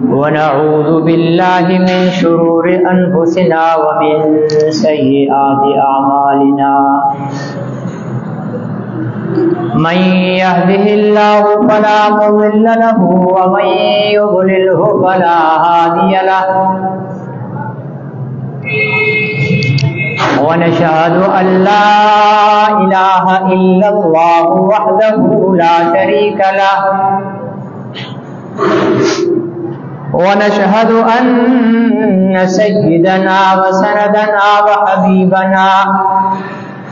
ونعوذ بالله من شرور أنفسنا ومن سيئات أعمالنا من يهده الله فلا مضل له ومن يضلله فلا هادي له ونشهد أن لا إله إلا الله وحده لا شريك له ونشهد أن سيدنا وسندنا وحبيبنا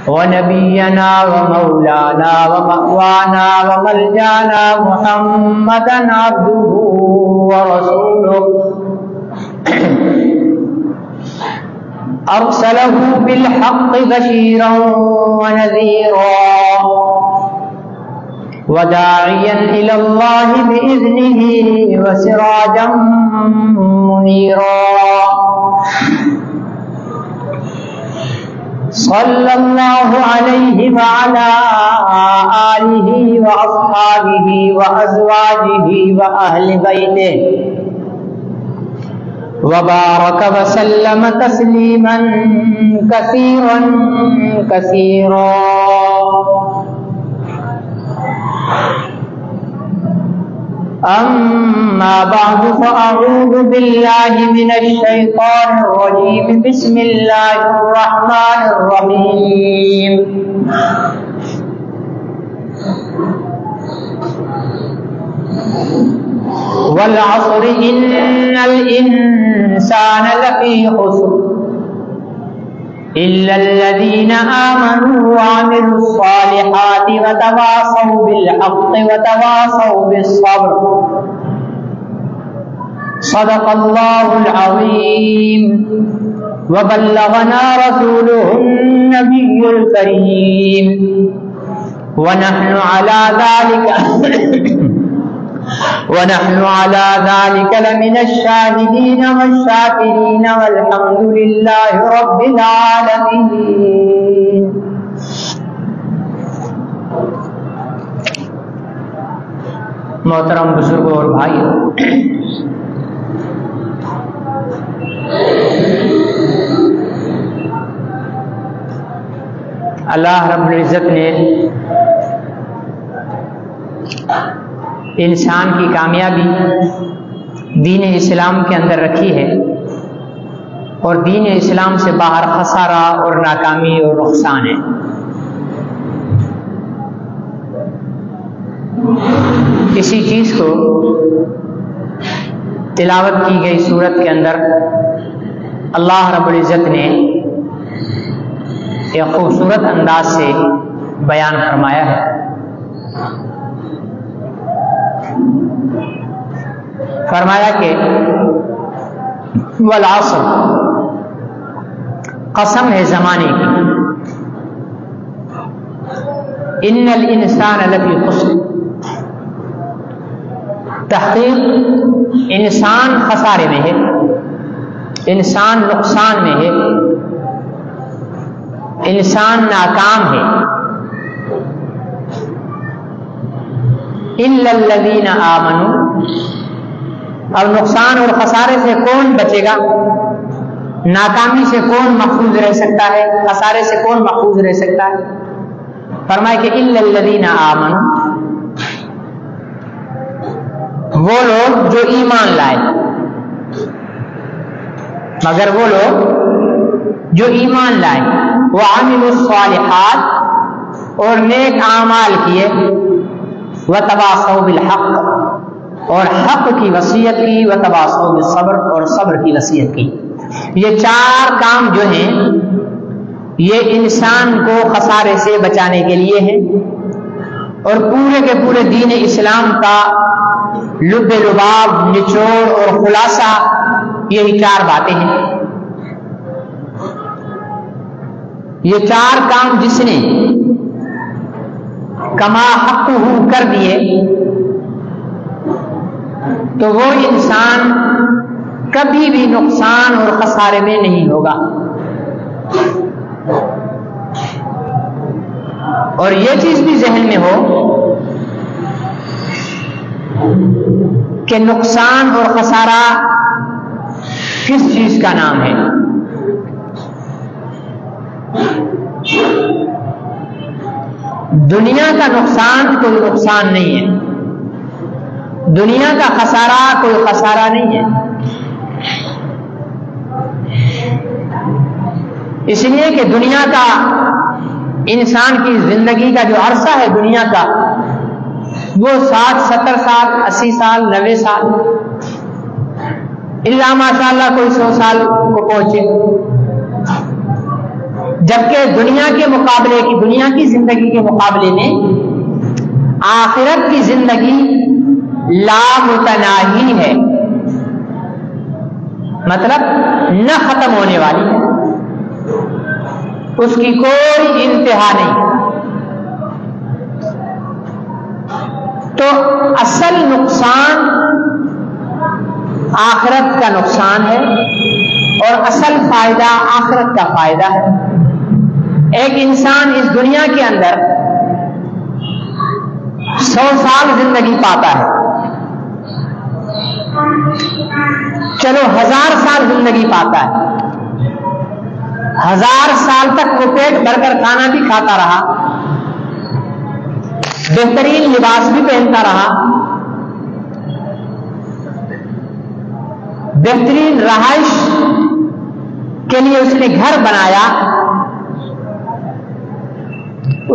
ونبينا ومولانا ومأوانا وملجانا محمدا عبده ورسوله أرسله بالحق بشيرا ونذيرا وداعيا إلى الله بإذنه وسراجا منيرا صلى الله عليه وعلى آله وأصحابه وأزواجه وأهل بيته وبارك وسلم تسليما كثيرا كثيرا أما بعد فأعوذ بالله من الشيطان الرجيم بسم الله الرحمن الرحيم والعصر إن الإنسان لفي خسر إلا الذين آمنوا وعملوا الصالحات وتواصوا بالحق وتواصوا بالصبر صدق الله العظيم وبلغنا رسوله النبي الكريم ونحن على ذلك لمن الشاهدين والشاكرين والحمد لله رب العالمين. محترم بزرگوں اور بھائیوں، اللہ رب العزت نے انسان کی کامیابی دین اسلام کے اندر رکھی ہے، اور دین اسلام سے باہر خسارہ اور ناکامی اور نقصان ہے۔ اسی چیز کو تلاوت کی گئی سورت کے اندر اللہ رب العزت نے ایک خوبصورت انداز سے بیان فرمایا ہے۔ فرمایا کہ والعصر، قسم ہے زمانے کی، ان الانسان لفی خسر، تحقیق انسان خسارے میں ہے، انسان نقصان میں ہے، انسان ناکام ہے۔ الا الذین آمنوا، اب نقصان اور خسارے سے کون بچے گا؟ ناکامی سے کون محفوظ رہ سکتا ہے؟ خسارے سے کون محفوظ رہ سکتا ہے؟ فرمائے کہ الا الذین آمنوا، وہ لوگ جو ایمان لائے، مگر وہ لوگ جو ایمان لائے، وعملوا الصالحات، اور نیک اعمال کیے، وتواصوا بالحق، اور حق کی وصیت کی، وتواصوا بالصبر، اور صبر کی وصیت کی۔ یہ چار کام جو ہیں یہ انسان کو خسارے سے بچانے کے لیے ہیں، اور پورے کے پورے دین اسلام کا لب لباب، نچوڑ اور خلاصہ یہی چار باتیں ہیں۔ یہ چار کام جس نے کما حق کر دیے تو وہ انسان کبھی بھی نقصان اور خسارے میں نہیں ہوگا۔ اور یہ چیز بھی ذہن میں ہو کہ نقصان اور خسارہ کس چیز کا نام ہے؟ دنیا کا نقصان کوئی نقصان نہیں ہے، دنیا کا خسارہ کوئی خسارہ نہیں ہے، اس لیے کہ دنیا کا، انسان کی زندگی کا جو عرصہ ہے دنیا کا، وہ 60 70 سال 80 سال 90 سال، اللہ ماشاء اللہ کوئی 100 سال کو پہنچے، جبکہ دنیا کے مقابلے کی، دنیا کی زندگی کے مقابلے میں آخرت کی زندگی لامتناہی ہے، مطلب نہ ختم ہونے والی ہے، اس کی کوئی انتہا نہیں۔ تو اصل نقصان آخرت کا نقصان ہے اور اصل فائدہ آخرت کا فائدہ ہے۔ ایک انسان اس دنیا کے اندر 100 سال زندگی پاتا ہے، چلو 1000 سال زندگی پاتا ہے، 1000 سال تک وہ پیٹ بھر کر کھانا بھی کھاتا رہا، بہترین لباس بھی پہنتا رہا، بہترین رہائش کے لیے اس نے گھر بنایا،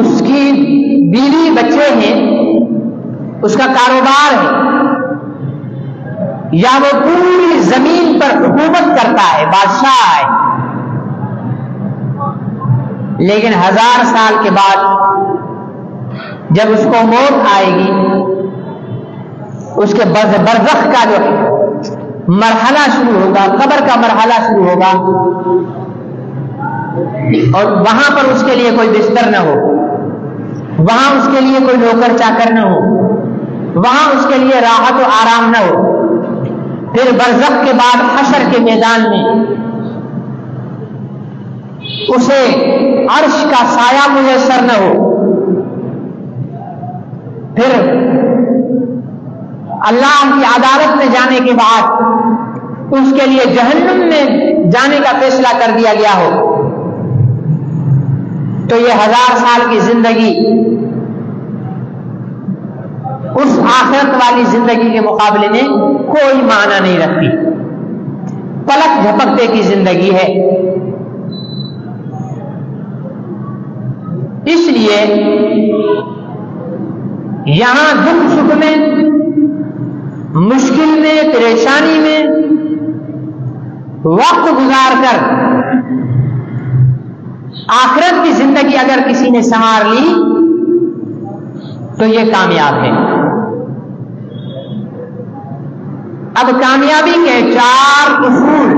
اس کی بیوی بچے ہیں، اس کا کاروبار ہے، یا وہ پوری زمین پر حکومت کرتا ہے، بادشاہ ہے، لیکن 1000 سال کے بعد جب اس کو موت آئے گی، اس کے برزخ کا جو مرحلہ شروع ہوگا، قبر کا مرحلہ شروع ہوگا، اور وہاں پر اس کے لیے کوئی بستر نہ ہو، وہاں اس کے لیے کوئی نوکر چاکر نہ ہو، وہاں اس کے لیے راحت و آرام نہ ہو، پھر برزخ کے بعد حشر کے میدان میں اسے عرش کا سایہ میسر نہ ہو، پھر اللہ کی عدالت میں جانے کے بعد اس کے لیے جہنم میں جانے کا فیصلہ کر دیا گیا ہو، تو یہ 1000 سال کی زندگی اس آخرت والی زندگی کے مقابلے میں کوئی معنی نہیں رکھتی، پلک جھپکتے کی زندگی ہے۔ اس لیے یہاں دکھ سکھ میں، مشکل میں، پریشانی میں وقت گزار کر آخرت کی زندگی اگر کسی نے سنوار لی تو یہ کامیاب ہے۔ اب کامیابی کے 4 اصول،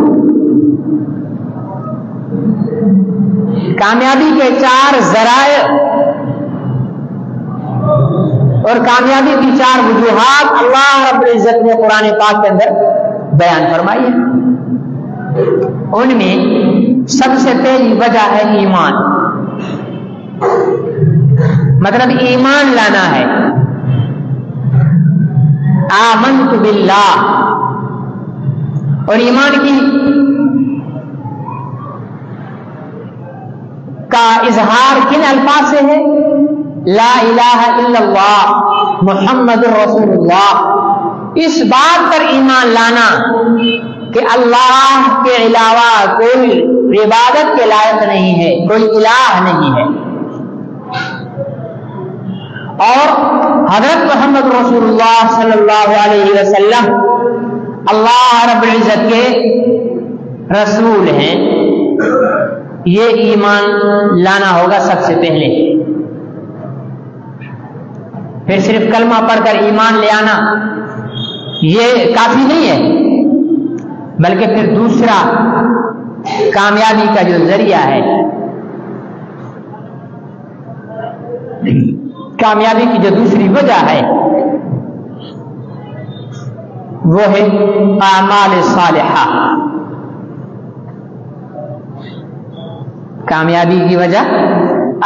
کامیابی کے 4 ذرائع اور کامیابی کی 4 وجوہات اللہ رب العزت نے قرآن پاک کے اندر بیان فرمائی ہے۔ ان میں سب سے پہلی وجہ ہے ایمان، مطلب ایمان لانا ہے۔ آمنت باللہ، اور ایمان کی کا اظہار کن الفاظ سے ہے؟ لا الہ الا اللہ محمد رسول اللہ، اس بات پر ایمان لانا کہ اللہ کے علاوہ کوئی عبادت کے لائق نہیں ہے، کوئی الہ نہیں ہے، اور حضرت محمد رسول اللہ صلی اللہ علیہ وسلم اللہ رب العزت کے رسول ہیں، یہ ایمان لانا ہوگا سب سے پہلے۔ پھر صرف کلمہ پڑھ کر ایمان لے آنا یہ کافی نہیں ہے، بلکہ پھر دوسرا کامیابی کا جو ذریعہ ہے، کامیابی کی جو دوسری وجہ ہے وہ ہے اعمال صالحہ۔ کامیابی کی وجہ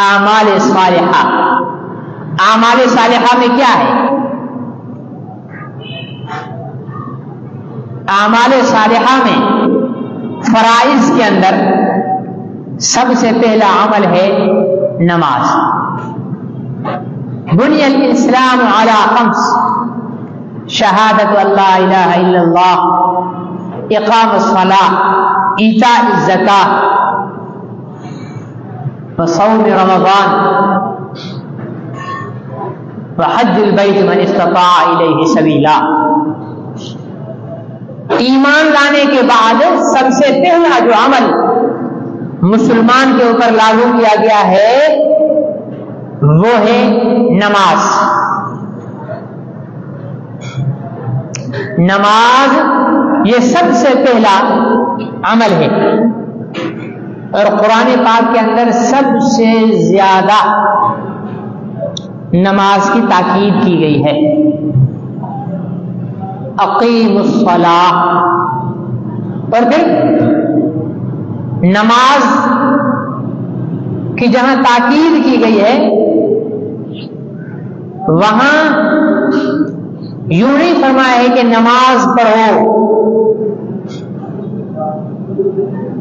اعمال صالحہ۔ اعمال صالحہ میں کیا ہے؟ اعمال صالحہ میں فرائض کے اندر سب سے پہلا عمل ہے نماز. بنی الاسلام علی خمس شہادت اللہ الہ الا اللہ اقام الصلاۃ ایتاء الزکاۃ وصوم رمضان وحج البیت من استطاع الیہ سبیلا. ایمان لانے کے بعد سب سے پہلا جو عمل مسلمان کے اوپر لاگو کیا گیا ہے وہ ہے نماز. نماز یہ سب سے پہلا عمل ہے اور قرآن پاک کے اندر سب سے زیادہ نماز کی تاکید کی گئی ہے. اقیم الصلاۃ. اور پھر نماز کی جہاں تاکید کی گئی ہے وہاں یوں نہیں فرمایا ہے کہ نماز پڑھو.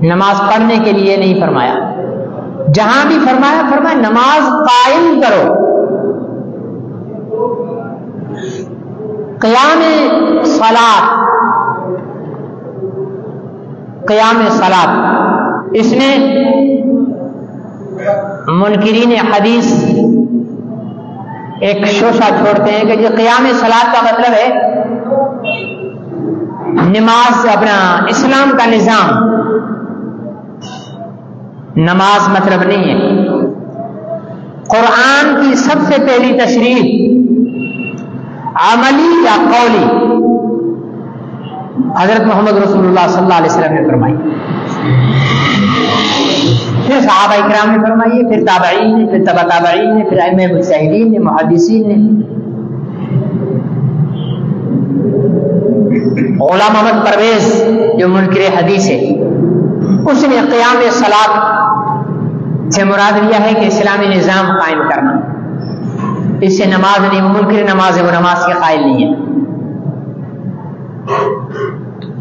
نماز پڑھنے کے لیے نہیں فرمایا. جہاں بھی فرمایا نماز قائم کرو. قیام صلاۃ اس نے منکرین حدیث ایک شوشہ چھوڑتے ہیں کہ جو قیام صلاۃ کا مطلب ہے نماز اپنا اسلام کا نظام. نماز مطلب نہیں ہے. قرآن کی سب سے پہلی تشریح عملی یا قولی حضرت محمد رسول اللہ صلی اللہ علیہ وسلم نے فرمائی. پھر صحابہ اکرام نے فرمائی, پھر تابعین نے, پھر تبع تابعین نے, پھر ائمہ مجتہدین نے, محدثین نے. غلام محمد پرویز جو منکر حدیث ہے اس نے قیام صلاۃ سے مراد لیا ہے کہ اسلامی نظام قائم کرنا. اس سے نماز نہیں, منکر نماز ہے, وہ نماز کے قائل نہیں ہے.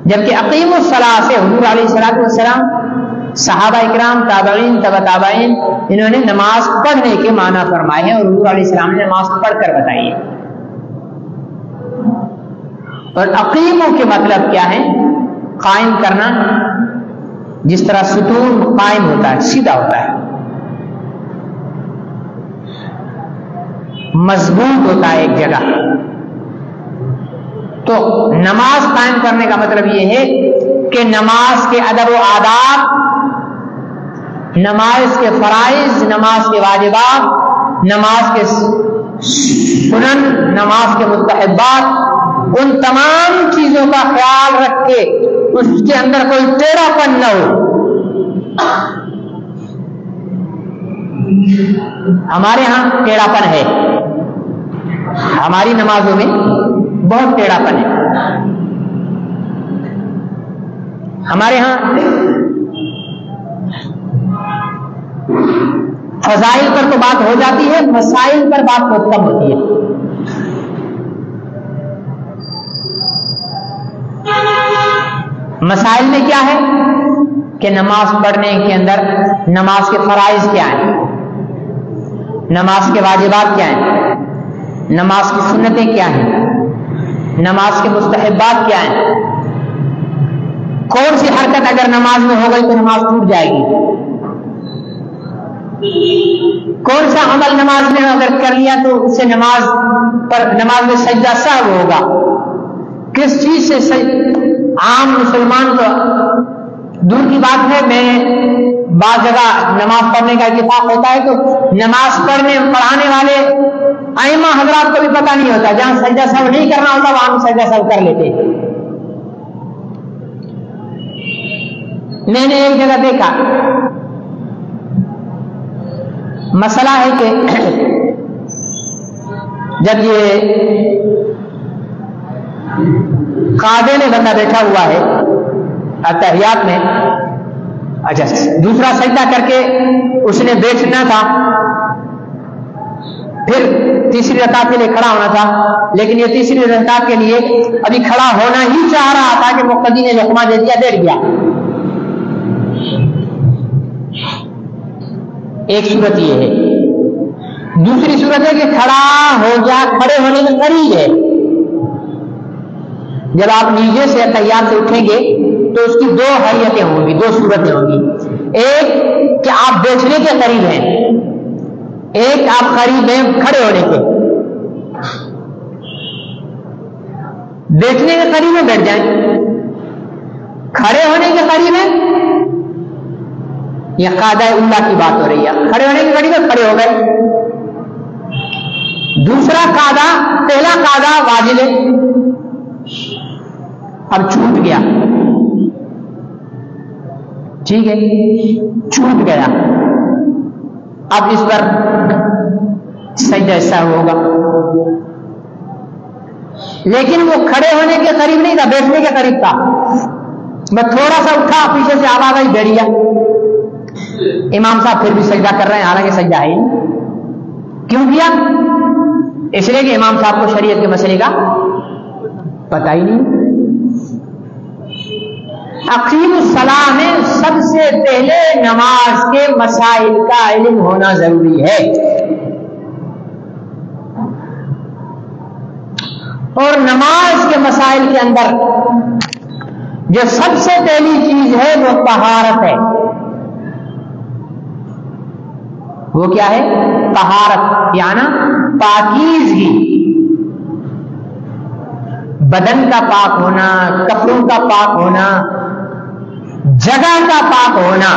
جبکہ اقیم الصلاۃ سے حضور علیہ الصلوۃ والسلام, صحابہ اکرام, تابعین, تبع تابعین انہوں نے نماز پڑھنے کے معنی فرمائے ہیں اور حضور علیہ السلام نے نماز پڑھ کر بتائی ہے. اور اقیموں کے مطلب کیا ہے؟ قائم کرنا. جس طرح ستون قائم ہوتا ہے, سیدھا ہوتا ہے, مضبوط ہوتا ہے ایک جگہ. تو نماز قائم کرنے کا مطلب یہ ہے کہ نماز کے ادب و آداب, نماز کے فرائض, نماز کے واجبات, نماز کے سنن, نماز کے مستحبات, ان تمام چیزوں کا خیال رکھ کے اس کے اندر کوئی ٹیڑھا پن نہ ہو. ہمارے ہاں ٹیڑھا پن ہے, ہماری نمازوں میں بہت ٹیڑھا پن ہے. ہمارے ہاں فضائل پر تو بات ہو جاتی ہے, مسائل پر بات بہت کم ہوتی ہے. مسائل میں کیا ہے کہ نماز پڑھنے کے اندر نماز کے فرائض کیا ہیں, نماز کے واجبات کیا ہیں, نماز کی سنتیں کیا ہیں, نماز کے مستحبات کیا ہیں. کون سی حرکت اگر نماز میں ہو گئی تو نماز ٹوٹ جائے گی, کون سا عمل نماز میں اگر کر لیا تو اس سے نماز میں سجدہ سہو ہوگا, کس چیز سے عام مسلمان تو دور کی بات ہے. میں بعض جگہ نماز پڑھنے کا اتفاق ہوتا ہے تو نماز پڑھانے والے ائمہ حضرات کو بھی پتہ نہیں ہوتا, جہاں سجدہ سہو نہیں کرنا ہوتا وہاں سجدہ سہو کر لیتے. میں نے ایک جگہ دیکھا, مسئلہ ہے کہ جب یہ قاعدے میں بندہ بیٹھا ہوا ہے اتحیات میں, اچھا دوسرا سجدہ کر کے اس نے بیٹھنا تھا پھر تیسری رکعت کے لیے کھڑا ہونا تھا، لیکن یہ تیسری رکعت کے لیے ابھی کھڑا ہونا ہی چاہ رہا تھا کہ مقتدی نے لقمہ دے دیا، لیٹ گیا. ایک صورت یہ ہے. دوسری صورت ہے کہ کھڑا ہو جا، کھڑے ہونے کے قریب ہے. جب آپ نیچے سے تحیات سے اٹھیں گے تو اس کی دو حیتیں ہوں گی، دو صورتیں ہوں گی. ایک کہ آپ بیٹھنے کے قریب ہیں، ایک آپ قریب ہیں کھڑے ہونے کے. بیٹھنے کے قریب میں بیٹھ جائیں، کھڑے ہونے کے قریب ہے. یہ قاعدہ اولا کی بات ہو رہی ہے. کھڑے ہونے کے قریب ہے، کھڑے ہو گئے. دوسرا قاعدہ، پہلا قاعدہ واجب ہے، اب چھوٹ گیا. ٹھیک ہے، چھوٹ گیا. اب اس پر سجدہ سہو ہوگا. لیکن وہ کھڑے ہونے کے قریب نہیں تھا، بیٹھنے کے قریب تھا. میں تھوڑا سا اٹھا، پیچھے سے آواز آئی، بیٹھ گیا. امام صاحب پھر بھی سجدہ کر رہے ہیں، حالانکہ سجدہ ہے. کیوں کیا؟ اس لیے کہ امام صاحب کو شریعت کے مسئلے کا پتہ ہی نہیں. اقیم الصلاۃ میں سب سے پہلے نماز کے مسائل کا علم ہونا ضروری ہے. اور نماز کے مسائل کے اندر جو سب سے پہلی چیز ہے وہ طہارت ہے. وہ کیا ہے؟ طہارت، یعنی پاکیزگی. بدن کا پاک ہونا، کپڑوں کا پاک ہونا، جگہ کا پاک ہونا.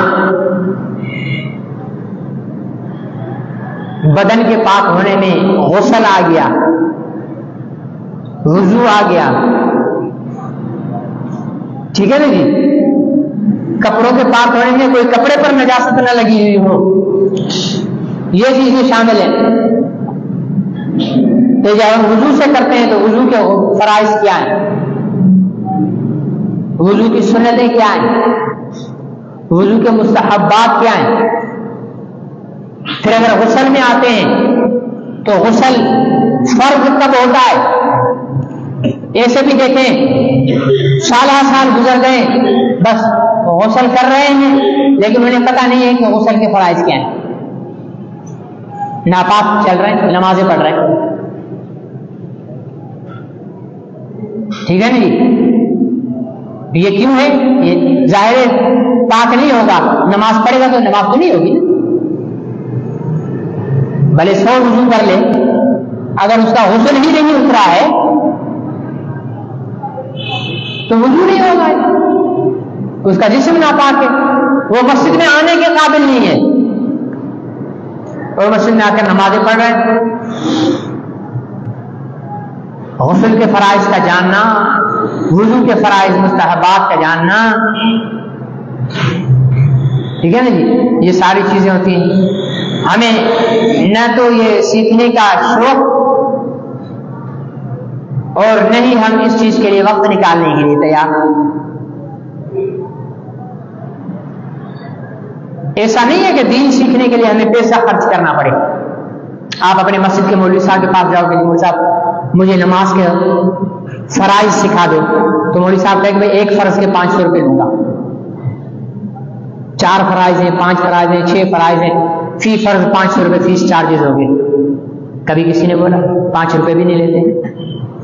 بدن کے پاک ہونے میں غسل آ گیا، وضو آ گیا. ٹھیک ہے نا جی. کپڑوں کے پاک ہونے میں کوئی کپڑے پر نجاست نہ لگی ہوئی ہو، یہ چیزیں شامل ہیں. تو جب ہم وضو سے کرتے ہیں تو وضو کے فرائض کیا ہیں، وضو کی سنتیں کیا ہیں، وضو کے مستحبات کیا ہیں. پھر اگر غسل میں آتے ہیں تو غسل فرض کب ہوتا ہے؟ ایسے بھی دیکھیں سال گزر گئے، بس غسل کر رہے ہیں لیکن انہیں پتہ نہیں ہے کہ غسل کے فرائض کیا ہیں. ناپاک چل رہے ہیں، نمازیں پڑھ رہے ہیں. ٹھیک ہے نا جی. یہ کیوں ہے؟ یہ ظاہر پاک نہیں ہوگا، نماز پڑھے گا تو نماز تو نہیں ہوگی نا. بھلے 100 وضو کر لے، اگر اس کا غسل ہی نہیں اترا ہے تو وضو نہیں ہوگا. اس کا جسم ناپاک ہے، وہ مسجد میں آنے کے قابل نہیں ہے، اور مسجد میں آ کر نمازیں پڑھ رہے ہیں. غسل کے فرائض کا جاننا، وضو کے فرائض مستحبات کا جاننا، ٹھیک ہے نا جی. یہ ساری چیزیں ہوتی ہیں. ہمیں نہ تو یہ سیکھنے کا شوق اور نہ ہی ہم اس چیز کے لیے وقت نکالنے کے لیے تیار. ایسا نہیں ہے کہ دین سیکھنے کے لیے ہمیں پیسہ خرچ کرنا پڑے. آپ اپنے مسجد کے مولوی صاحب کے پاس جاؤ کہ مولوی صاحب مجھے نماز کے فرائض سکھا دو، تو مولوی صاحب کہیں کہ ایک فرض کے 500 روپے دوں گا. 4 فرائض ہیں، 5 فرائض ہیں، 6 فرائض ہیں، فی فرض 500 روپے فیس چارجز ہو گئے. کبھی کسی نے بولا 5 روپے بھی نہیں لیتے،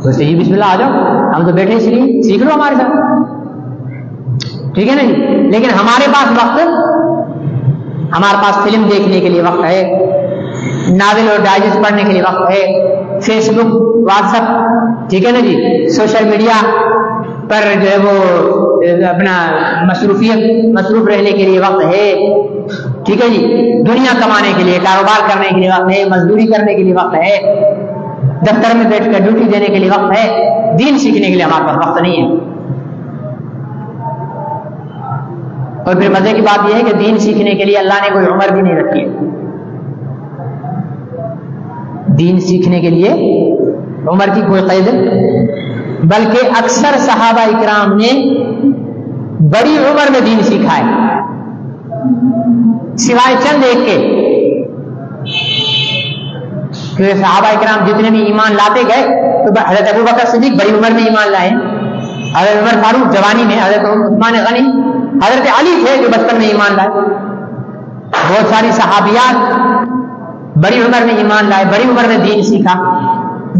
تو جی بسم اللہ آ جاؤ، ہم تو بیٹھے اس لیے سیکھ لو ہمارے ساتھ. ٹھیک ہے نا جی. لیکن ہمارے پاس وقت، ہمارے پاس فلم دیکھنے کے لیے وقت ہے، ناول اور ڈائجسٹ پڑھنے کے لیے وقت ہے، فیس بک، واٹس ایپ، ٹھیک ہے نا جی، سوشل میڈیا پر جو ہے وہ اپنا مصروف رہنے کے لیے وقت ہے. ٹھیک ہے جی. دنیا کمانے کے لیے، کاروبار کرنے کے لیے وقت ہے، مزدوری کرنے کے لیے وقت ہے، دفتر میں بیٹھ کر ڈیوٹی دینے کے لیے وقت ہے. دین سیکھنے کے لیے ہمارے پاس وقت نہیں ہے. اور پھر مزے کی بات یہ ہے کہ دین سیکھنے کے لیے اللہ نے کوئی عمر بھی نہیں رکھی ہے. دین سیکھنے کے لیے عمر کی کوئی قید، بلکہ اکثر صحابہ اکرام نے بڑی عمر میں دین سیکھا ہے، سوائے چند ایک کے کیونکہ صحابہ کرام جتنے بھی ایمان لاتے گئے تو حضرت ابو بکر صدیق بڑی عمر میں ایمان لائے، حضرت عمر فاروق جوانی میں، حضرت عثمان غنی، حضرت علی تھے جو بچپن میں ایمان لائے، بہت ساری صحابیات بڑی عمر میں ایمان لائے، بڑی عمر میں دین سیکھا۔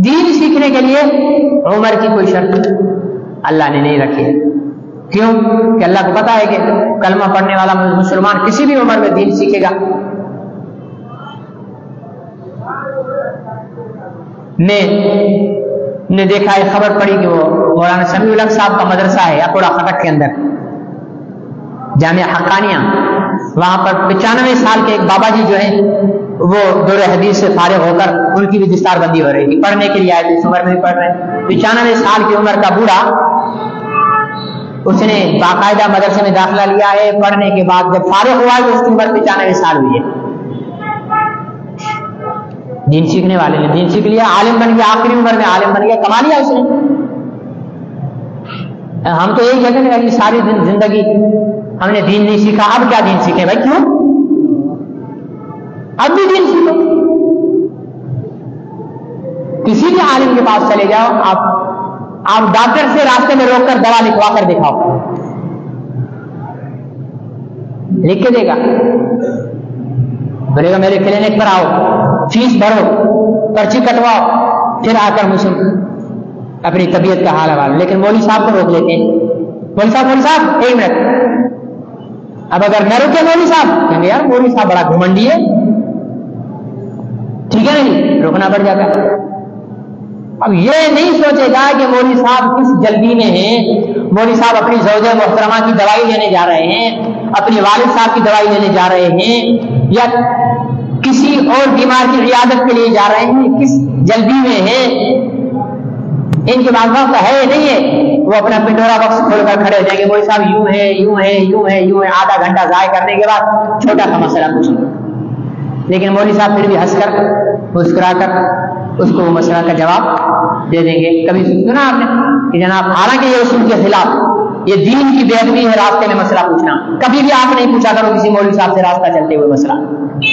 دین سیکھنے کے لیے عمر کی کوئی شرط اللہ نے نہیں رکھی ہے، کیوں کہ اللہ کو پتا ہے کہ کلمہ پڑھنے والا مسلمان کسی بھی عمر میں دین سیکھے گا۔ میں نے دیکھا ہے، خبر پڑی کہ وہ مولانا سمیع الحق صاحب کا مدرسہ ہے اکوڑا خٹک کے اندر، جامعہ حقانیہ، وہاں پر 95 سال کے ایک بابا جی جو ہیں وہ دور حدیث سے فارغ ہو کر ان کی بھی دستار بندی ہو رہی تھی، پڑھنے کے لیے آئے تھے، اس عمر میں بھی پڑھ رہے ہیں۔ 95 سال کی عمر کا بوڑھا، اس نے باقاعدہ مدرسے میں داخلہ لیا ہے، پڑھنے کے بعد جب فارغ ہوا تو اس کی عمر 95 سال ہوئی ہے۔ دین سیکھنے والے نے دین سیکھ لیا، عالم بن گیا، آخری عمر میں عالم بن گیا، کما لیا اس نے۔ ہم تو یہی کہتے ہیں کہ ساری زندگی ہم نے دین نہیں سیکھا، اب کیا دین سیکھے بھائی؟ کیوں؟ اب بھی دین سیکھو، کسی بھی عالم کے پاس چلے جاؤ، آپ ڈاکٹر سے راستے میں روک کر دوا لکھوا کر دکھاؤ، لکھ کے دے گا، بولے گا میرے کلینک پر آؤ، فیس بھرو، پرچی کٹواؤ، پھر آ کر مجھ سے اپنی طبیعت کا حال حوال۔ لیکن مولوی صاحب کو روک لیتے ہیں، مولوی صاحب 1 منٹ، اب اگر میں روکے مولوی صاحب کہیں گے یار مولوی صاحب بڑا گھمنڈی ہے، ٹھیک ہے نہیں، روکنا پڑ جاتا ہے۔ اب یہ نہیں سوچے گا کہ مولوی صاحب کس جلدی میں ہیں، مولوی صاحب اپنی زوجہ محترمہ کی دوائی لینے جا رہے ہیں، اپنی والد صاحب کی دوائی لینے جا رہے ہیں، یا کسی اور بیمار کی عیادت کے لیے جا رہے ہیں، کس جلدی میں ہیں، ان کے بعد وقت ہے نہیں ہے، وہ اپنا پنڈورا باکس کھول کر کھڑے ہو جائیں گے، مولوی صاحب یوں ہے یوں ہے یوں ہے یوں ہے، آدھا گھنٹہ ضائع کرنے کے بعد چھوٹا سا مسئلہ پوچھیں گے، لیکن مولوی صاحب پھر بھی ہنس کر مسکرا کر اس کو وہ مسئلہ کا جواب دے دیں گے۔ کبھی سنا آپ نے کہ جناب حالانکہ یہ اصول کے خلاف، یہ دین کی بے ادبی ہے راستے میں مسئلہ پوچھنا، کبھی بھی آپ نہیں پوچھا کرو کسی مولوی صاحب سے راستہ چلتے ہوئے مسئلہ،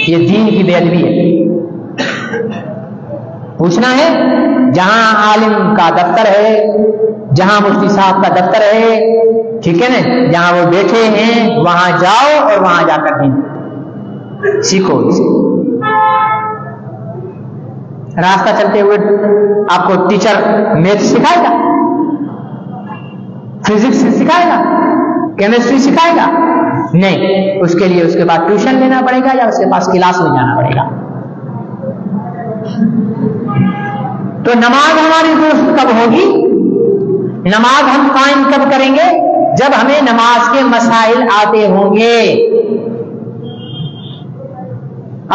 یہ دین کی بے ادبی ہے۔ پوچھنا ہے جہاں عالم کا دفتر ہے، جہاں مفتی صاحب کا دفتر ہے، ٹھیک ہے نا، جہاں وہ بیٹھے ہیں وہاں جاؤ اور وہاں جا کر دین سیکھو۔ اسے راستہ چلتے ہوئے آپ کو ٹیچر میتھ سکھائے گا، فزکس سکھائے گا، کیمسٹری سکھائے گا؟ نہیں، اس کے لیے اس کے بعد ٹیوشن لینا پڑے گا یا اس کے پاس کلاس میں جانا پڑے گا۔ تو نماز ہماری درست کب ہوگی؟ نماز ہم قائم کب کریں گے؟ جب ہمیں نماز کے مسائل آتے ہوں گے۔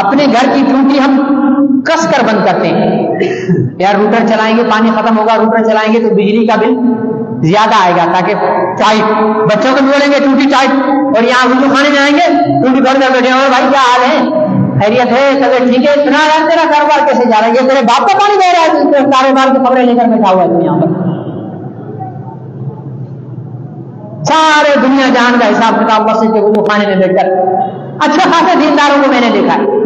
اپنے گھر کی ٹوٹی ہم کس کر بند کرتے ہیں، یار روٹر چلائیں گے پانی ختم ہوگا، روٹر چلائیں گے تو بجلی کا بل زیادہ آئے گا، تاکہ ٹائٹ بچوں کو بولیں گے ٹوٹی ٹائٹ، اور یہاں وضو خانے میں آئیں گے ٹوٹی بند کر بیٹھے ہیں، بھائی کیا حال ہے، خیریت ہے، طبیعت ٹھیک ہے، سنا یار تیرا کاروبار کیسے جا رہا ہے، یہ تیرے باپ کا پانی بہ رہا ہے، کاروبار کی خبریں لے کر بیٹھا ہوا ہے دنیا پر، سارے دنیا جہان کا حساب کتاب مسجد کے وضو خانے میں بیٹھ کر اچھے خاصے دینداروں کو میں نے دیکھا ہے۔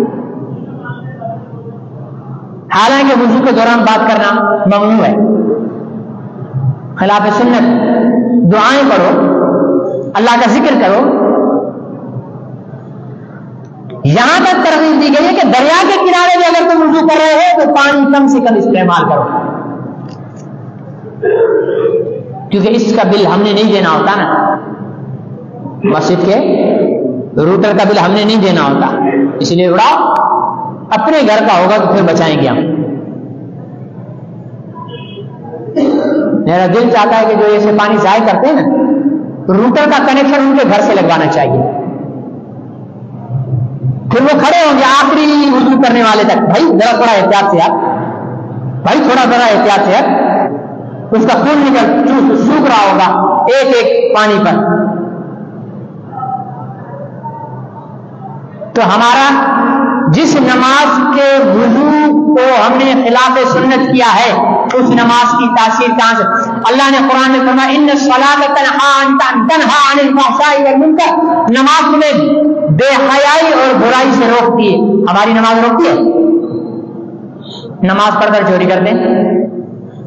حالانکہ وضو کے دوران بات کرنا ممنوع ہے، خلاف سنت، دعائیں پڑھو، اللہ کا ذکر کرو۔ یہاں تک ترغیب دی گئی ہے کہ دریا کے کنارے میں اگر تم وضو کر رہے ہو تو پانی کم سے کم استعمال کرو، کیونکہ اس کا بل ہم نے نہیں دینا ہوتا نا، مسجد کے روٹر کا بل ہم نے نہیں دینا ہوتا، اس لیے اڑاؤ، اپنے گھر کا ہوگا تو پھر بچائیں گے ہم۔ میرا دل چاہتا ہے کہ جو ایسے پانی ضائع کرتے ہیں نا، روٹر کا کنیکشن ان کے گھر سے لگوانا چاہیے، پھر وہ کھڑے ہوں گے آخری وضو کرنے والے تک، بھائی ذرا تھوڑا احتیاط سے یار، بھائی تھوڑا ذرا احتیاط سے یار، اس کا خون نکل سوکھ رہا ہوگا ایک ایک پانی پر۔ تو ہمارا جس نماز کے وضو کو ہم نے خلاف سنت کیا ہے، اس نماز کی تاثیر کہاں سے؟ اللہ نے قرآن میں فرمایا ان الصلاۃ تنہی عن الفحشاء والمنکر، نماز تمہیں بے حیائی اور برائی سے روکتی ہے۔ ہماری نماز روکتی ہے؟ نماز پڑھ کر چوری کرتے،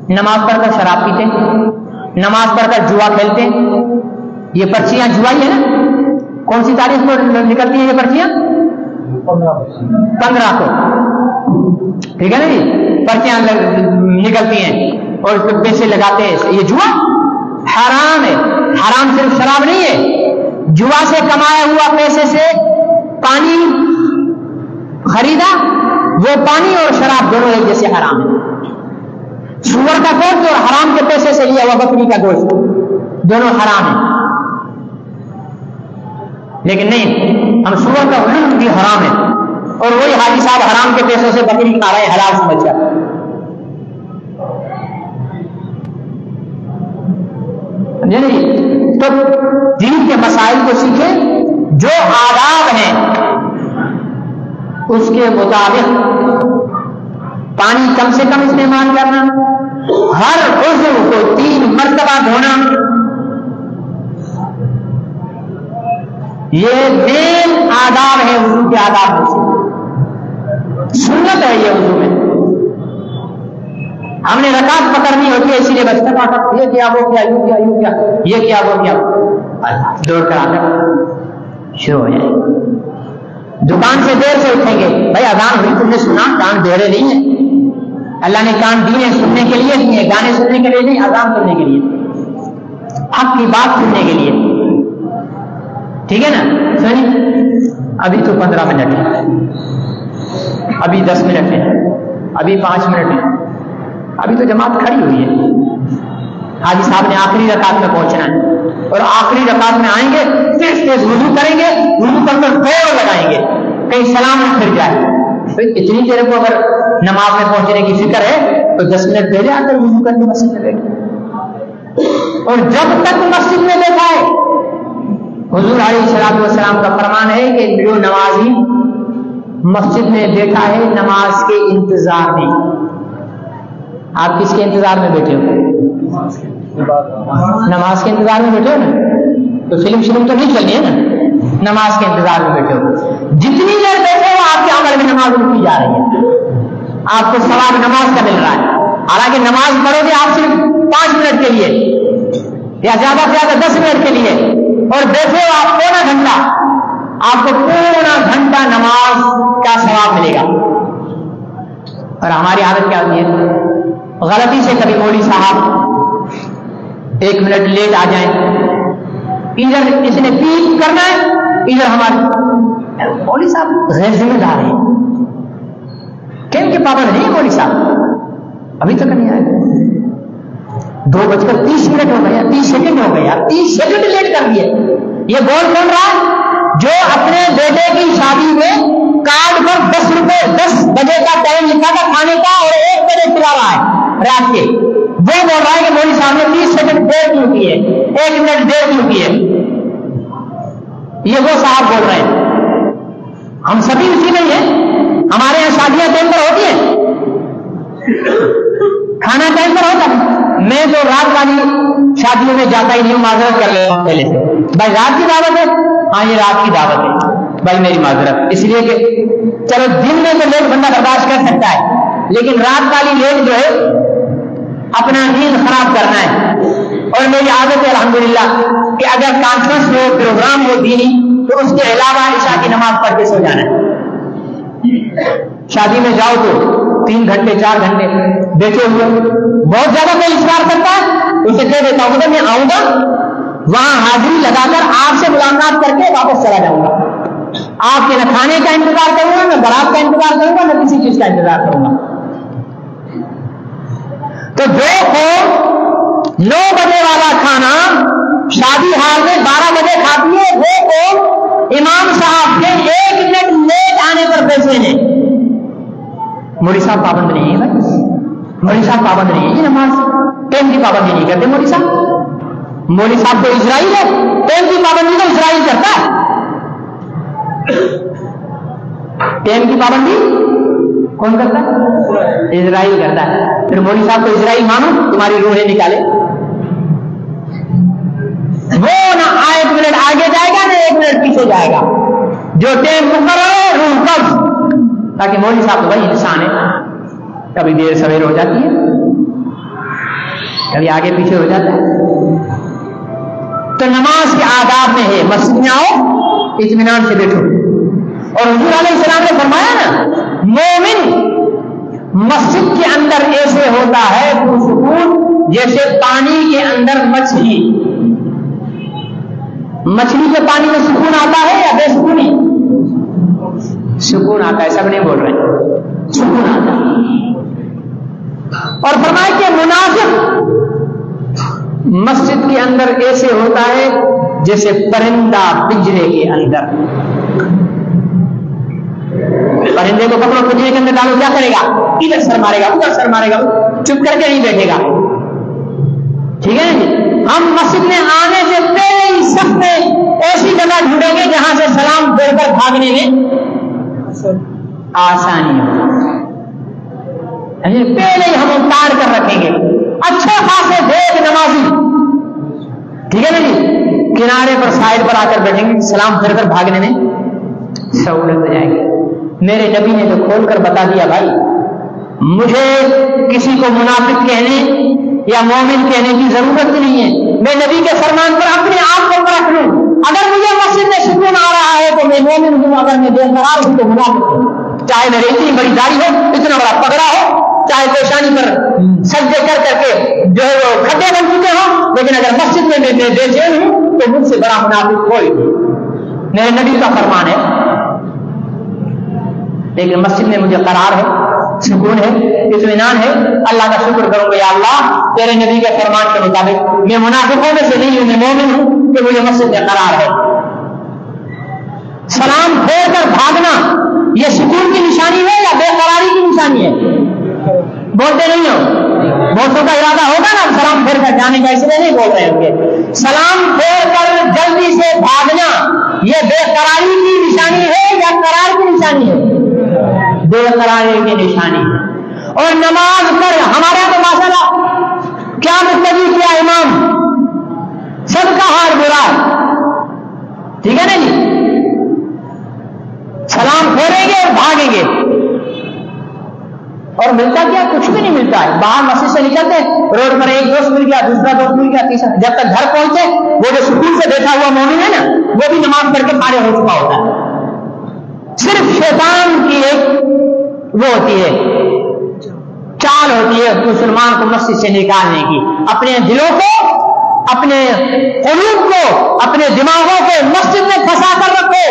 نماز پڑھ کر شراب پیتے، نماز پڑھ کر جوا کھیلتے. یہ پرچیاں جوا ہی ہے نا. کون سی تاریخ کو نکلتی ہیں یہ پرچیاں؟ 15 کو. ٹھیک ہے نا جی. پرچیاں نکلتی ہیں اور اس پہ پیسے لگاتے ہیں. یہ جوا حرام ہے. حرام صرف شراب نہیں ہے، جوا سے کمایا ہوا پیسے سے پانی خریدا، وہ پانی اور شراب دونوں ایک جیسے حرام ہے. سور کا گوشت اور حرام کے پیسے سے لیا ہوا بکری کا گوشت دونوں حرام ہے. لیکن نہیں، ہم سور کا حلم بھی حرام ہے اور وہی حاجی صاحب حرام کے پیسوں سے بکری کھا رہے ہیں حلال سمجھ کر. تو دین کے مسائل کو سیکھیں، جو آداب ہیں اس کے مطابق پانی کم سے کم استعمال کرنا، ہر عضو کو 3 مرتبہ دھونا، یہ مین آداب ہے وضو کے آداب میں سے. سنت ہے یہ وضو میں. ہم نے رکعت پکڑنی ہوتی ہے اسی لیے بس ٹپاٹپ یہ کیا وہ کیا یوں کیا یوں کیا یہ کیا وہ کیا دوڑ کر آ کر شروع ہو جائے. دکان سے دیر سے اٹھیں گے، بھائی اذان ہوئی تم نے سنا، کان بہرے نہیں ہے. اللہ نے کان دیے سننے کے لیے دیے، گانے سننے کے لیے نہیں، اذان سننے کے لیے، حق کی بات سننے کے لیے. ٹھیک ہے نا. سنی ابھی تو 15 منٹ ہے، ابھی 10 منٹ ہے، ابھی 5 منٹ ہے، ابھی تو جماعت کھڑی ہوئی ہے. حاجی صاحب نے آخری رکعت میں پہنچنا ہے اور آخری رکعت میں آئیں گے، تیز تیز وضو کریں گے، وضو کر کر دوڑ لگائیں گے کہیں سلام نہ پھر جائے. اتنی دیر کو اگر نماز میں پہنچنے کی فکر ہے تو 10 منٹ پہلے آ کر وضو کر کے مسجد میں بیٹھے. اور جب تک مسجد میں بیٹھا ہے، حضور علیہ الصلوۃ والسلام کا فرمان ہے کہ جو نمازی مسجد میں بیٹھا ہے نماز کے انتظار میں. آپ کس کے انتظار میں بیٹھے ہو؟ نماز کے انتظار میں بیٹھے ہو نا. تو فلم تو نہیں چلنی ہے نا، نماز کے انتظار میں بیٹھے ہو. جتنی دیر بیٹھے ہو آپ کے عمل میں نماز رکھی جا رہی ہے، آپ کو ثواب نماز کا مل رہا ہے. حالانکہ نماز پڑھو گے آپ صرف 5 منٹ کے لیے یا زیادہ سے زیادہ 10 منٹ کے لیے، اور بیٹھے ہو آپ پونا گھنٹہ، آپ کو پورا گھنٹہ نماز کا ثواب ملے گا. اور ہماری عادت کیا ہوتی ہے؟ غلطی سے کبھی مولوی صاحب 1 منٹ لیٹ آ جائیں، ادھر اس نے پیپ کرنا ہے، ادھر ہمارے مولوی صاحب غیر ذمہ دار ہیں، ٹائم کے پابند نہیں ہے مولوی صاحب، ابھی تک نہیں آئے. 2:30 ہو گیا، 30 سیکنڈ ہو گیا، 30 سیکنڈ لیٹ کر دیے. یہ بول کون رہا ہے؟ جو اپنے بیٹے کی شادی میں کارڈ پر 10 روپے 10 بجے کا ٹائم لکھا تھا کھانے کا اور 1 بجے کھلا رہا ہے رات کے، وہ بول رہا ہے کہ مولوی صاحب نے 30 سیکنڈ دیر کیوں کی ہے، 1 منٹ دیر کیوں کی ہے. یہ وہ صاحب بول رہے ہیں. ہم سبھی اسی میں ہیں. ہمارے یہاں شادیاں ٹائم پر ہوتی ہیں، کھانا ٹائم پر ہوتا ہے. میں تو رات والی شادیوں میں جاتا ہی نہیں ہوں، معذرت کر لیتا ہوں پہلے سے. بھائی رات کی دعوت ہے؟ ہاں یہ رات کی دعوت ہے، بھائی میری معذرت. اس لیے کہ چلو دن میں تو لیٹ بندہ برداشت کر سکتا ہے، لیکن رات والی لیٹ جو ہے اپنا نیند خراب کرنا ہے. اور میری عادت ہے الحمدللہ کہ اگر کانفرنس ہو، پروگرام ہو دینی، تو اس کے علاوہ عشاء کی نماز پڑھ کے سو جانا ہے. شادی میں جاؤ تو 3 گھنٹے 4 گھنٹے بیٹھے ہوئے، بہت زیادہ کوئی اصرار کرتا ہے اسے کہہ دیتا ہوں کہ میں آؤں گا وہاں حاضری لگا کر آپ سے ملاقات کر کے واپس چلا جاؤں گا. آپ کے نہ کھانے کا انتظار کروں گا، نہ بارات کا انتظار کروں گا، نہ کسی چیز کا انتظار کروں گا. تو جو قوم 9 بجے والا کھانا شادی ہال میں 12 بجے کھاتی ہے، وہ قوم امام صاحب کے 1 منٹ لیٹ آنے پر پیسے ہیں. مولوی صاحب پابند نہیں ہے بھائی، مولوی صاحب پابند نہیں ہے یہ نماز، ٹائم کی پابندی نہیں کرتے مولوی صاحب. مولوی صاحب تو اسرائیل ہے، ٹائم کی پابندی تو اسرائیل کرتا ہے. ٹائم کی پابندی کون کرتا ہے؟ اسرائیل کرتا ہے. پھر مولوی صاحب کو اسرائیل مانو، تمہاری روحیں نکالے. وہ نہ 1 منٹ آگے جائے گا نہ 1 منٹ پیچھے جائے گا. جو ٹائم مقرر ہے روح قبض، تاکہ مولوی صاحب تو بھائی انسان ہے. کبھی دیر سویر ہو جاتی ہے، کبھی آگے پیچھے ہو جاتا ہے. تو نماز کے آداب میں ہے مسجد میں آؤ اطمینان سے بیٹھو. اور حضور علیہ السلام نے فرمایا نا مومن مسجد کے اندر ایسے ہوتا ہے پرسکون جیسے پانی کے اندر مچھلی. مچھلی کے پانی میں سکون آتا ہے یا بے سکونی؟ سکون آتا ہے. سب نہیں بول رہے سکون آتا ہے. اور فرمایا کہ منافق مسجد کے اندر ایسے ہوتا ہے جیسے پرندہ پنجرے کے اندر. پرندے کو پکڑو پنجرے کے اندر ڈالو، کیا کرے گا؟ ادھر سر مارے گا ادھر سر مارے گا، چپ کر کے نہیں بیٹھے گا. ٹھیک ہے نا جی؟ ہم مسجد میں آنے سے پہلے ہی سب میں ایسی جگہ ڈھونڈیں گے جہاں سے سلام پھیر کر بھاگنے میں آسانی ہو. پہلے ہی ہم اتار کر رکھیں گے. اچھے خاصے دیکھ نمازی، ٹھیک ہے نا جی، کنارے پر سائڈ پر آ کر بیٹھیں گے، سلام پھیر کر بھاگنے میں سہولت ہو جائے گی. میرے نبی نے تو کھول کر بتا دیا بھائی مجھے کسی کو منافق کہنے یا مومن کہنے کی ضرورت نہیں ہے. میں نبی کے فرمان پر اپنے آپ کو پرکھ لوں. اگر مجھے مسجد میں سکون آ رہا ہے تو میں مومن ہوں، اگر میں بے قرار ہوں تو منافق ہوں. چاہے میری اتنی بڑی داڑھی ہو، اتنا بڑا پگڑا ہو، چاہے پیشانی پر سجدے کر کر کے جو ہے وہ کھڈے بن چکے ہوں، لیکن اگر مسجد میں میں بے چین ہوں تو مجھ سے بڑا منافق کوئی نہیں. میرے نبی کا فرمان ہے. لیکن مسجد میں مجھے قرار ہے، سکون ہے، اطمینان ہے. اللہ کا شکر کروں گا یا اللہ تیرے نبی کے فرمان کے مطابق میں منافقوں میں سے نہیں ہوں، میں مومن ہوں کہ مجھے مسجد میں قرار ہے. سلام پھیر کر بھاگنا یہ سکون کی نشانی ہے یا بے قراری کی نشانی ہے؟ بولتے نہیں ہو. بہتوں کا ارادہ ہوگا نا سلام پھیر کر جانے کا، اس لیے نہیں بول رہے ہوں گے. سلام پھیر کر جلدی سے بھاگنا یہ بے قراری کی نشانی ہے یا قرار کی نشانی ہے؟ بے قراری کی نشانی. اور نماز پر ہمارا تو ماشاءاللہ کیا مقتدی کیا امام، سب کا حال برا. ٹھیک ہے نا جی؟ سلام پھیریں گے اور بھاگیں گے اور ملتا کیا؟ کچھ بھی نہیں ملتا ہے. باہر مسجد سے نکلتے روڈ پر ایک دوست مل گیا، دوسرا دوست مل گیا، تیسرا. جب تک گھر پہنچے وہ جو سکون سے بیٹھا ہوا مومن ہے نا وہ بھی نماز پڑھ کے فارغ ہو چکا ہوتا ہے. صرف شیطان کی ایک وہ ہوتی ہے چال ہوتی ہے مسلمان کو مسجد سے نکالنے کی. اپنے دلوں کو، اپنے قلوب کو، اپنے دماغوں کو مسجد میں پھنسا کر رکھو.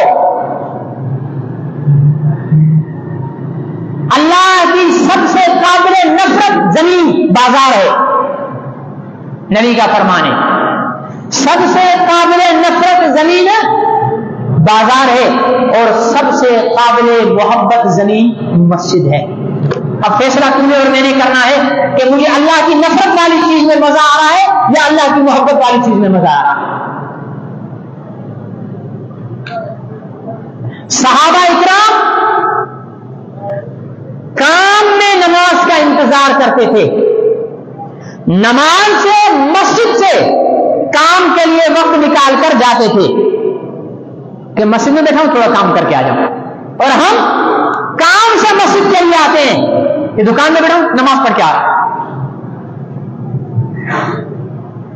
اللہ کی سب سے قابل نفرت زمین بازار ہے. نبی کا فرمان ہے سب سے قابل نفرت زمین بازار ہے اور سب سے قابل محبت زمین مسجد ہے. اب فیصلہ تمہیں اور میں نے کرنا ہے کہ مجھے اللہ کی نفرت والی چیز میں مزہ آ رہا ہے یا اللہ کی محبت والی چیز میں مزہ آ رہا ہے. صحابہ اکرام کام میں نماز کا انتظار کرتے تھے. نماز سے مسجد سے کام کے لیے وقت نکال کر جاتے تھے کہ مسجد میں بیٹھا ہوں تھوڑا کام کر کے آ جاؤں. اور ہم کام سے مسجد کے لیے آتے ہیں کہ دکان میں بیٹھا ہوں نماز پڑھ کے آ رہا.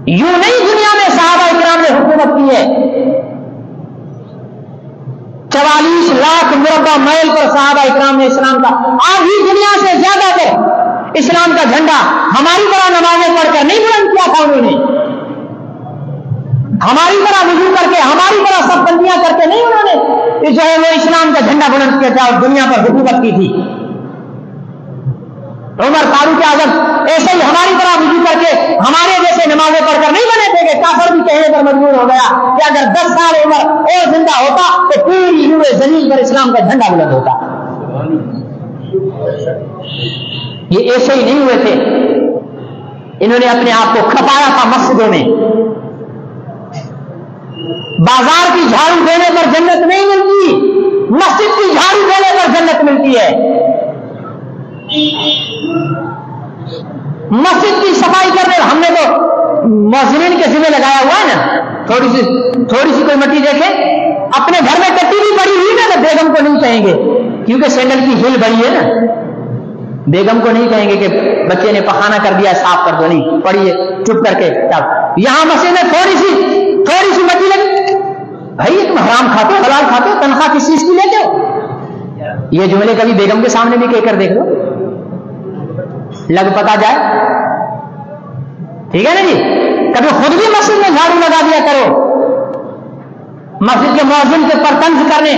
یوں نہیں دنیا میں صحابہ اکرام نے حکومت کی ہے. 44 لاکھ مربع میل پر صحابہ اکرام نے اسلام کا آدھی دنیا سے زیادہ تر اسلام کا جھنڈا ہماری طرح نمازیں پڑھ کر نہیں بلند کیا تھا. انہوں نے ہماری طرح وضو کر کے، ہماری طرح سب بندیاں کر کے نہیں انہوں نے جو ہے وہ اسلام کا جھنڈا بلند کیا تھا اور دنیا پر حکومت کی تھی. عمر فاروق اعظم ایسے ہی ہماری طرح وضو کر کے ہمارے جیسے نمازیں پڑھ کر نہیں بنے تھے کہ کافر بھی کہنے پر مجبور ہو گیا کہ اگر 10 سال عمر اور زندہ ہوتا تو پوری روئے زمین پر اسلام کا جھنڈا بلند ہوتا. یہ ایسے ہی نہیں ہوئے تھے. انہوں نے اپنے آپ کو کھپایا تھا مسجدوں میں. بازار کی جھاڑو دینے پر جنت نہیں ملتی، مسجد کی جھاڑو دینے پر جنت ملتی ہے. مسجد کی صفائی کرنے ہم نے تو مؤذنین کے ذمہ لگایا ہوا ہے نا. تھوڑی سی کوئی مٹی دیکھے اپنے گھر میں کٹی بھی پڑی ہوئی نا تو بیگم کو نہیں کہیں گے کیونکہ سینڈل کی ہل بڑی ہے نا. بیگم کو نہیں کہیں گے کہ بچے نے پخانہ کر دیا صاف کر دو، نہیں، پڑھیے چپ کر کے تب یہاں مسجد میں تھوڑی سی مٹی لگی، بھائی تم حرام کھاتے ہو حلال کھاتے ہو، تنخواہ کس چیز کی لیتے ہو؟ یہ جملے کبھی بیگم کے سامنے بھی کہہ کر دیکھ لو، لگ پتا جائے، ٹھیک ہے نا جی؟ کبھی خود بھی مسجد میں جھاڑو لگا دیا کرو، مسجد کے مؤذن کے پر طنز کرنے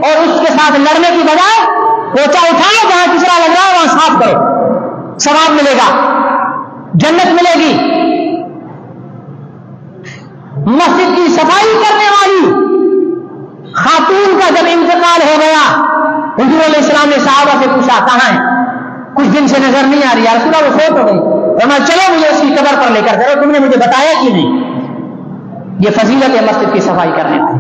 اور اس کے ساتھ لڑنے کی بجائے پوچھا اٹھاؤ، جہاں کچرا لگ رہا ہے وہاں صاف کرو، ثواب ملے گا، جنت ملے گی۔ مسجد کی صفائی کرنے والی خاتون کا جب انتقال ہو گیا، حضور علیہ السلام نے صحابہ سے پوچھا کہاں ہے؟ کچھ دن سے نظر نہیں آ رہی، یا رسول اللہ وہ فوت ہو گئی۔ فرمایا چلو مجھے اس کی قبر پر لے کر چلو، تم نے مجھے بتایا کہ نہیں۔ یہ فضیلت ہے مسجد کی صفائی کرنے والی۔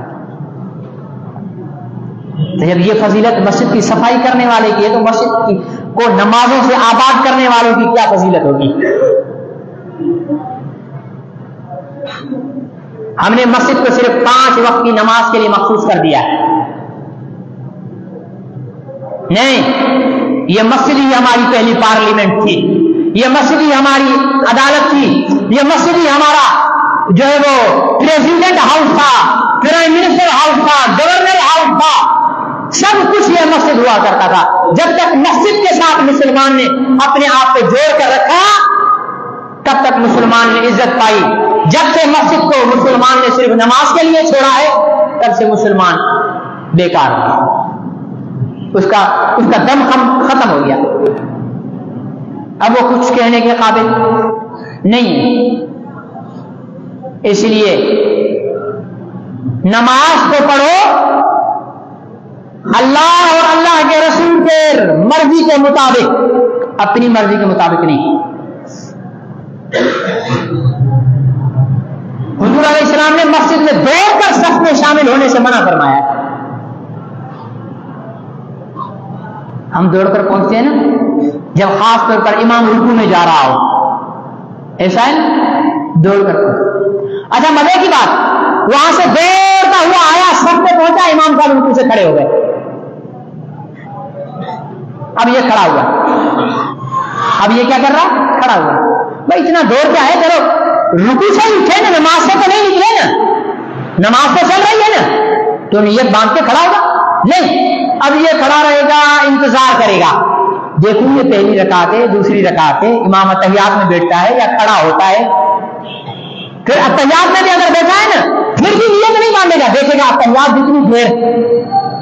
جب یہ فضیلت مسجد کی صفائی کرنے والے کی ہے تو مسجد کو نمازوں سے آباد کرنے والوں کی کیا فضیلت ہوگی؟ ہم نے مسجد کو صرف 5 وقت کی نماز کے لیے مخصوص کر دیا ہے، نہیں، یہ مسجد ہی ہماری پہلی پارلیمنٹ تھی، یہ مسجد ہی ہماری عدالت تھی، یہ مسجد ہی ہمارا جو ہے وہ پریزیڈنٹ ہاؤس تھا، پرائم منسٹر ہاؤس تھا، گورنر ہاؤس تھا، سب کچھ یہ مسجد ہوا کرتا تھا۔ جب تک مسجد کے ساتھ مسلمان نے اپنے آپ کو جوڑ کر رکھا تب تک مسلمان نے عزت پائی۔ جب سے مسجد کو مسلمان نے صرف نماز کے لیے چھوڑا ہے تب سے مسلمان بیکار ہو گیا، اس کا دم ختم ہو گیا، اب وہ کچھ کہنے کے قابل نہیں ہے۔ اس لیے نماز کو پڑھو اللہ اور اللہ کے رسول کے مرضی کے مطابق، اپنی مرضی کے مطابق نہیں۔ حضور علیہ السلام نے مسجد میں دوڑ کر صف میں شامل ہونے سے منع فرمایا ہے۔ ہم دوڑ کر پہنچتے ہیں نا جب خاص طور پر امام رکوع میں جا رہا ہو، ایسا ہے نا، دوڑ کر۔ اچھا مزے کی بات، وہاں سے دوڑتا ہوا آیا، صف میں پہنچا، امام صاحب رکوع سے کھڑے ہو گئے، اب یہ کھڑا ہوا، اب یہ کیا کر رہا؟ کھڑا ہوا۔ بھائی اتنا دوڑ کے آئے، چلو رکوع سے اٹھے نا، نماز سے تو نہیں نکلے نا، نماز تو چل رہی ہے نا، تو نیت باندھ کے کھڑا ہوگا؟ نہیں، اب یہ کھڑا رہے گا، انتظار کرے گا، دیکھوں یہ پہلی رکعت ہے، دوسری رکعت ہے، امام اتحیات میں بیٹھتا ہے یا کھڑا ہوتا ہے۔ پھر اتحیات میں بھی اگر بیٹھا ہے نا پھر بھی نیت نہیں باندھے گا، دیکھے گا اتحیات جتنی دیر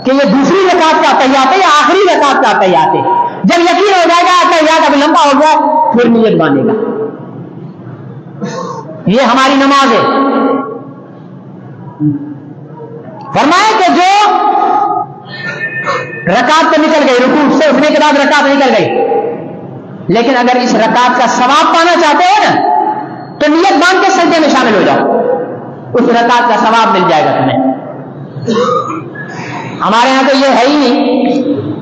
کہ یہ دوسری رکعت کا اتحیات ہے یا آخری رکعت کا اتحیات ہے۔ جب یقین ہو جائے گا اتحیات اب لمبا ہو گیا پھر نیت باندھے گا۔ یہ ہماری نماز ہے۔ فرمایا کہ جو رکعت تو نکل گئی، رکوع سے اٹھنے کے بعد رکعت نکل گئی، لیکن اگر اس رکعت کا ثواب پانا چاہتے ہو نا تو نیت باندھ کے سجدے میں شامل ہو جاؤ، اس رکعت کا ثواب مل جائے گا تمہیں۔ ہمارے یہاں تو یہ ہے ہی نہیں،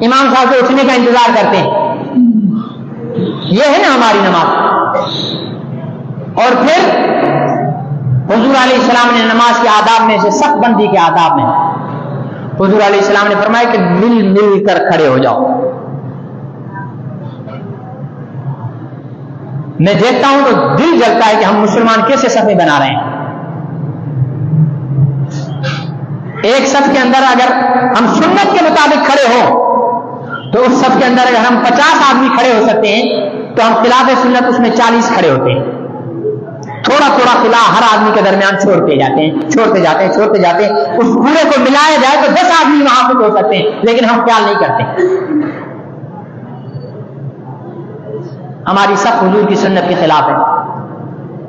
امام صاحب سے اٹھنے کا انتظار کرتے ہیں، یہ ہے نا ہماری نماز۔ اور پھر حضور علیہ السلام نے نماز کے آداب میں سے صف بندی کے آداب میں حضور علیہ السلام نے فرمایا کہ مل مل کر کھڑے ہو جاؤ۔ میں دیکھتا ہوں تو دل جلتا ہے کہ ہم مسلمان کیسے صفیں بنا رہے ہیں۔ ایک صف کے اندر اگر ہم سنت کے مطابق کھڑے ہو تو اس صف کے اندر اگر ہم 50 آدمی کھڑے ہو سکتے ہیں تو ہم خلاف سنت اس میں 40 کھڑے ہوتے ہیں۔ تھوڑا تھوڑا خلا ہر آدمی کے درمیان چھوڑتے جاتے ہیں، اس پورے کو ملایا جائے تو 10 آدمی وہاں پہ ہو سکتے ہیں، لیکن ہم خیال نہیں کرتے۔ ہماری صف حضور کی سنت کے خلاف ہے۔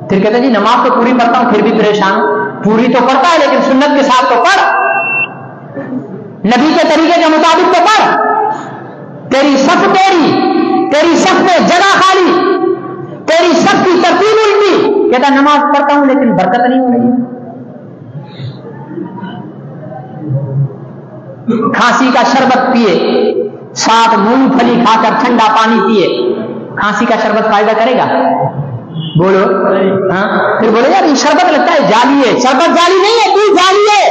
پھر کہتے ہیں جی نماز تو پوری پڑھتا ہوں پھر بھی پریشان ہوں۔ پوری تو پڑھتا ہے لیکن سنت کے ساتھ تو پڑھ، نبی کے طریقے کے مطابق تو پڑھ۔ تیری صف میں جگہ خالی، تیری صف کی ترتیب الٹی۔ کہتا نماز پڑھتا ہوں لیکن برکت نہیں ہو رہی۔ کھانسی کا شربت پیے، ساتھ مونگ پھلی کھا کر ٹھنڈا پانی پیے، کھانسی کا شربت فائدہ کرے گا؟ بولو ہاں۔ پھر بولو یار یہ شربت لگتا ہے جعلی ہے۔ شربت جعلی نہیں ہے، تو جعلی ہے،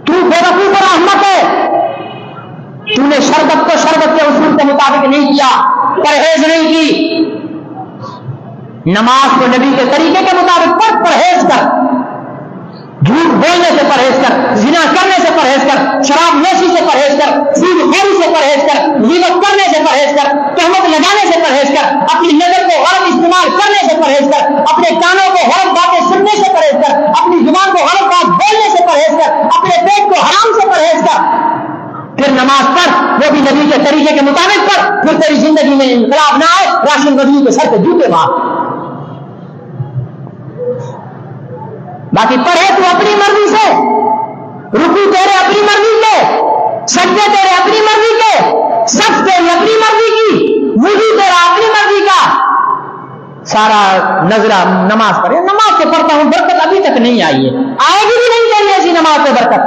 تو بیوقوف اور احمق ہے۔ تو نے شربت کو شربت کے اصول کے مطابق نہیں کیا، پرہیز نہیں کی، نماز کو نبی کے طریقے کے مطابق پڑھ، پرہیز کر، جھوٹ بولنے سے پرہیز کر، زنا کرنے سے پرہیز کر، شراب نوشی سے پرہیز کر، سود خوری سے پرہیز کر، غیبت کرنے سے پرہیز کر، تہمت لگانے سے پرہیز کر، اپنی نظر کو غلط استعمال کرنے سے پرہیز کر، اپنے کانوں کو غلط باتیں سننے سے پرہیز کر، اپنی زبان کو غلط بات بولنے سے پرہیز کر، اپنے پیٹ کو حرام سے پرہیز کر، پھر نماز پڑھ، وہ بھی نبی کے طریقے کے مطابق پڑھ، پھر تیری زندگی میں انقلاب نہ آئے، راشن بدلی کے سر پہ جوتے مار۔ باقی پڑھے تو اپنی مرضی سے، رکوع تیرے اپنی مرضی کے، سجدے تیرے اپنی مرضی کے، صف تیری اپنی مرضی کی، وضو تیرا اپنی مرضی کا، سارا نظرہ نماز پڑھے، نماز تو پڑھتا ہوں، برکت ابھی تک نہیں آئی ہے، آئے گی بھی نہیں تیری ایسی نماز پہ برکت،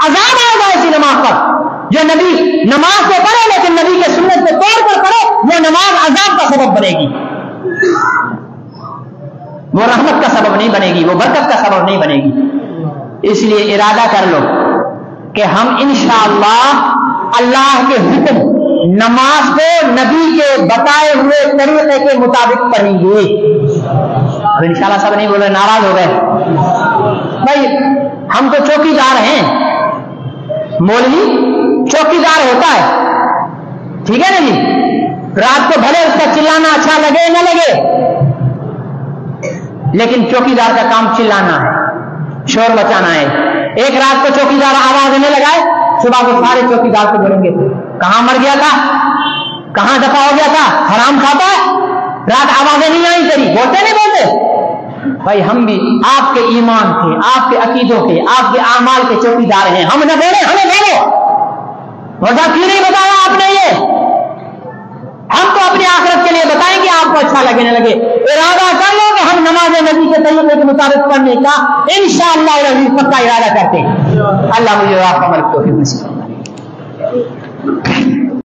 عذاب آئے گا ایسی نماز پر۔ جو نبی نماز تو پڑھے لیکن نبی کے سنت کے طور پر پڑھے، وہ نماز عذاب کا سبب بنے گی، وہ رحمت کا سبب نہیں بنے گی، وہ برکت کا سبب نہیں بنے گی۔ اس لیے ارادہ کر لو کہ ہم انشاءاللہ اللہ کے حکم نماز کو نبی کے بتائے ہوئے طریقے کے مطابق پڑھیں گے۔ اب انشاءاللہ سب نہیں بولے، ناراض ہو گئے بھائی، ہم تو چوکی دار ہیں، مولوی چوکی دار ہوتا ہے، ٹھیک ہے نا جی، رات کو بھلے اس کا چلانا اچھا لگے نہ لگے، لیکن چوکیدار کا کام چلانا ہے، شور بچانا ہے۔ ایک رات کو چوکیدار آواز دینے لگائے، صبح کو سارے چوکیدار کو بولیں گے کہاں مر گیا تھا، کہاں دفع ہو گیا تھا، حرام کھاتا ہے، رات آوازیں نہیں آئی تیری، بولتے نہیں بولتے؟ بھائی ہم بھی آپ کے ایمان کے، آپ کے عقیدوں کے، آپ کے اعمال کے چوکیدار ہیں، ہم نہ بولے، ہمیں بولو، وجہ کیوں نہیں بتایا آپ نے؟ یہ ہم تو اپنی آخرت کے لیے بتائیں گے، آپ کو اچھا لگے نہ لگے، ارادہ کر لو کہ ہم نماز نبی کے طریقے کے مطابق پڑھنے کا انشاءاللہ العزیز پکا ارادہ کرتے ہیں۔ اللہ مجھے آپ کو عمل کی توفیق نصیب فرمائے۔